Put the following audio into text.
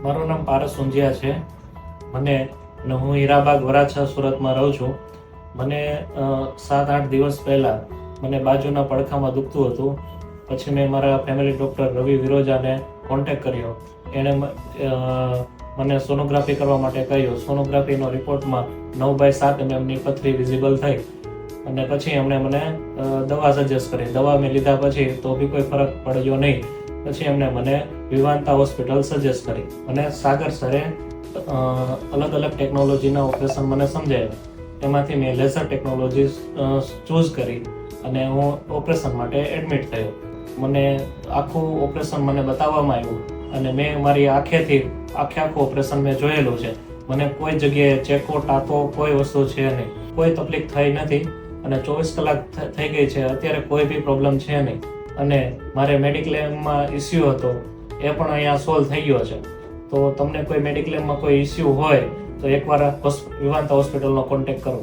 મારું નામ પારસ સુંજિયા છે. હું હીરાબાગ વરાછા સુરતમાં રહું છું. મને 7-8 દિવસ પહેલા મને બાજુના પડખામાં દુખતું હતું. પછી મેં મારા ફેમિલી ડૉક્ટર રવિ વિરોજાને કોન્ટેક્ટ કર્યો. એણે મને સોનોગ્રાફી કરવા માટે કહ્યું. સોનોગ્રાફીનો રિપોર્ટમાં 9/7 mmની પથરી વિઝિબલ થઈ અને પછી એમણે મને દવા સજેસ્ટ કરી. દવા મેં લીધા પછી તો બી કોઈ ફરક પડ્યો નહીં. પછી એમણે મને વિવાંતા હોસ્પિટલ સજેસ્ટ કરી. અને સાગર સરે અલગ અલગ ટેકનોલોજીના ઓપરેશન મને સમજાવ્યા. એમાંથી મેં લેઝર ટેકનોલોજી ચૂઝ કરી અને હું ઓપરેશન માટે એડમિટ થયો. મને આખું ઓપરેશન મને બતાવવામાં આવ્યું અને મેં મારી આખું ઓપરેશન મેં જોયેલું છે. મને કોઈ જગ્યાએ ચેકો ટાંકો કોઈ વસ્તુ છે નહીં, કોઈ તકલીફ થઈ નથી અને 24 કલાક થઈ ગઈ છે. અત્યારે કોઈ બી પ્રોબ્લેમ છે નહીં અને મારે મેડિક્લેમમાં ઇસ્યુ હતો એ પણ અહીંયા સોલ્વ થઈ ગયો છે. તો તમને કોઈ મેડિક્લેમમાં કોઈ ઇસ્યુ હોય તો એકવાર વિવાંતા હોસ્પિટલનો કોન્ટેક્ટ કરો.